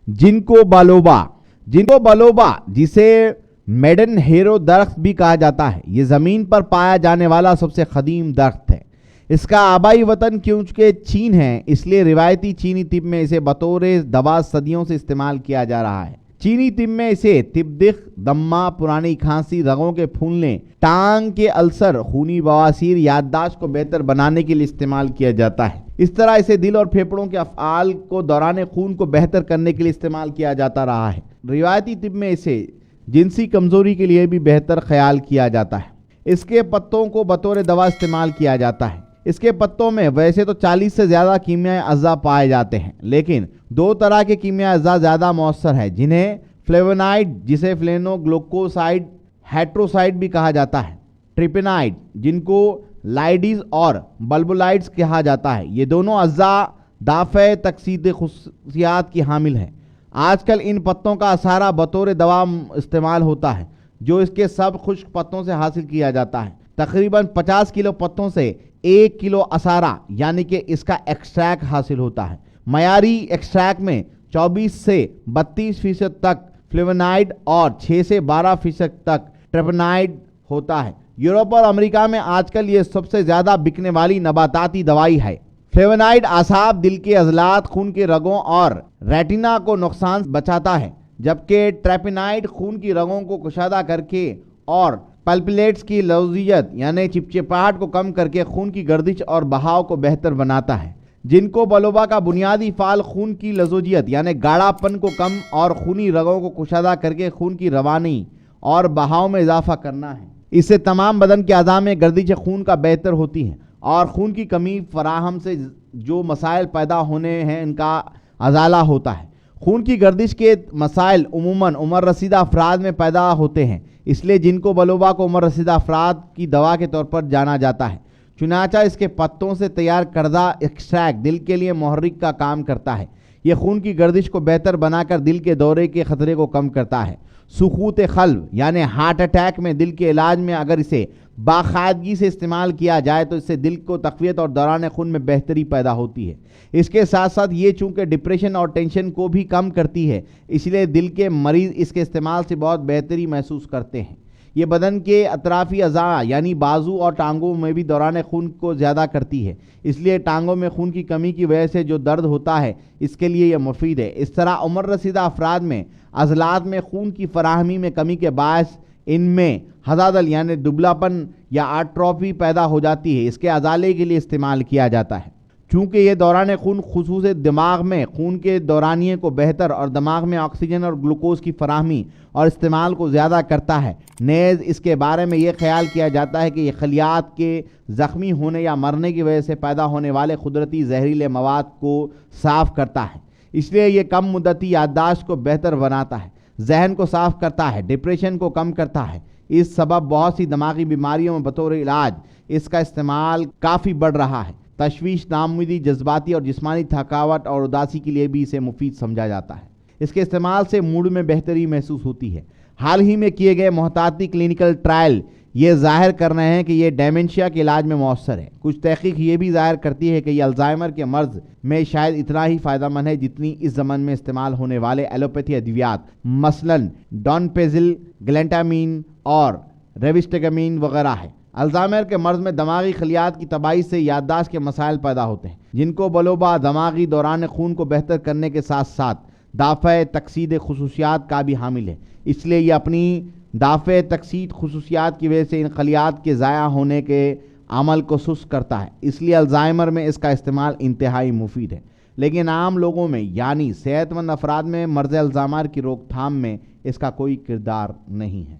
जिनको बालोबा। जिनको बालोबा जिसे मेडन हेरो दरख्त भी कहा जाता है, ये जमीन पर पाया जाने वाला सबसे कदीम दरख्त है। इसका आबाई वतन क्योंकि चीन है, इसलिए रिवायती चीनी तिब में इसे बतौर दवा सदियों से इस्तेमाल किया जा रहा है। चीनी तिब में इसे तिब्दिख, दम्मा, पुरानी खांसी, रगों के फूलने, टांग के अल्सर, खूनी बवासीर, याददाश्त को बेहतर बनाने के लिए इस्तेमाल किया जाता है। इस तरह इसे दिल और फेफड़ों के अफ़आल को दौरान खून को बेहतर करने के लिए इस्तेमाल किया जाता रहा है। रिवायती तिब में इसे जिनसी कमजोरी के लिए भी बेहतर ख्याल किया जाता है। इसके पत्तों को बतौर दवा इस्तेमाल किया जाता है। इसके पत्तों में वैसे तो 40 से ज़्यादा कीमियाई अज़्ज़ा पाए जाते हैं, लेकिन दो तरह के कीमियाई अज़्ज़ा ज़्यादा मौसर है, जिन्हें फ्लेवोनाइड, जिसे फ्लेनोग्लूकोसाइड हेट्रोसाइड भी कहा जाता है, ट्रिपेनाइड, जिनको लाइडीज और बल्बोलाइड्स कहा जाता है। ये दोनों अज़्ज़ा दाफ़े तकसीद खुसूसियात की हामिल हैं। आजकल इन पत्तों का असारा बतौर दवा इस्तेमाल होता है, जो इसके सब खुश्क पत्तों से हासिल किया जाता है। तकरीबन 50 किलो पत्तों से 1 किलो असारा यानी कि इसका एक्सट्रैक्ट हासिल होता है। मयारी एक्सट्रैक्ट में 24 से 32% तक फ्लेवोनाइड और 6 से 12% तक ट्रिपेनाइड होता है। यूरोप और अमेरिका में आजकल ये सबसे ज़्यादा बिकने वाली नबाताती दवाई है। फ्लेवोनाइड आसाब, दिल के अज़लात, खून के रगों और रेटिना को नुकसान बचाता है, जबकि ट्रिपेनाइड खून की रगों को कुशादा करके और पल्पिलेट्स की लौजियत यानी चिपचिपाहट को कम करके खून की गर्दिश और बहाव को बेहतर बनाता है। जिनको बलोबा का बुनियादी फाल खून की लजोजियत यानी गाढ़ापन को कम और खूनी रगों को कुशादा करके खून की रवानी और बहाव में इजाफा करना है। इससे तमाम बदन के अज़ा में गर्दिश खून का बेहतर होती है और खून की कमी फराहम से जो मसाइल पैदा होने हैं इनका अजाला होता है। खून की गर्दिश के मसाइल उमूमन उम्र रसीदा अफराद में पैदा होते हैं, इसलिए जिनको बलोबा को उम्र रसीदा अफराद की दवा के तौर पर जाना जाता है। चुनाचा इसके पत्तों से तैयार करदा एक्सट्रैक्ट दिल के लिए मुहर्रिक का काम करता है। यह खून की गर्दिश को बेहतर बनाकर दिल के दौरे के खतरे को कम करता है। सुकूत क़ल्ब यानी हार्ट अटैक में दिल के इलाज में अगर इसे बाकायदगी से इस्तेमाल किया जाए तो इससे दिल को तक़वियत और दौरान खून में बेहतरी पैदा होती है। इसके साथ साथ ये चूँकि डिप्रेशन और टेंशन को भी कम करती है, इसलिए दिल के मरीज़ इसके इस्तेमाल से बहुत बेहतरी महसूस करते हैं। ये बदन के अतराफ़ी अज़ा यानी बाजू और टांगों में भी दौरान खून को ज़्यादा करती है, इसलिए टांगों में खून की कमी की वजह से जो दर्द होता है इसके लिए यह मुफीद है। इस तरह उम्र रसीदा अफराद में अज़लात में खून की फराहमी में कमी के बायस इनमें हज़ादल यानी दुबलापन या आट्रोफी पैदा हो जाती है। इसके अजाले के लिए इस्तेमाल किया जाता है। चूँकि ये दौरान खून खुसूस दिमाग में खून के दौरानिए को बेहतर और दिमाग में ऑक्सीजन और ग्लूकोज की फराहमी और इस्तेमाल को ज़्यादा करता है। नेज़ इसके बारे में यह ख्याल किया जाता है कि यह खलियात के ज़ख्मी होने या मरने की वजह से पैदा होने वाले कुदरती जहरीले मवाद को साफ़ करता है, इसलिए यह कम मुद्दती याददाश्त को बेहतर बनाता है, जहन को साफ़ करता है, डिप्रेशन को कम करता है। इस सबब बहुत सी दिमागी बीमारियों में बतौर इलाज इसका इस्तेमाल काफ़ी बढ़ रहा है। तशवीश, नाउम्मीदी, जज्बाती और जिस्मानी थकावट और उदासी के लिए भी इसे मुफीद समझा जाता है। इसके इस्तेमाल से मूड में बेहतरी महसूस होती है। हाल ही में किए गए मोहताती क्लिनिकल ट्रायल ये ज़ाहिर कर रहे हैं कि ये डेमेंशिया के इलाज में मौसर है। कुछ तहकीक ये भी ज़ाहिर करती है कि ये अल्जाइमर के मर्ज़ में शायद इतना ही फ़ायदेमंद है जितनी इस ज़माने में इस्तेमाल होने वाले एलोपैथी अद्वियात, मसलन डोनपेजिल, ग्लेंटामीन और रेविस्टेगामीन वगैरह है। अल्जाइमर के मर्ज़ में दिमागी खलियात की तबाही से याददाश्त के मसाइल पैदा होते हैं। जिनको बलोबा दिमागी दौरान खून को बेहतर करने के साथ साथ दाफ़े तकसीद खुसूसियात का भी हामिल है, इसलिए ये अपनी दाफ़े तकसीद खुसूसियात की वजह से इन खलियात के ज़ाया होने के अमल को सुस्त करता है। इसलिए अल्जाइमर में इसका इस्तेमाल इंतहाई मुफीद है, लेकिन आम लोगों में यानी सेहतमंद अफराद में मर्ज़ अल्जाइमर की रोकथाम में इसका कोई किरदार नहीं है।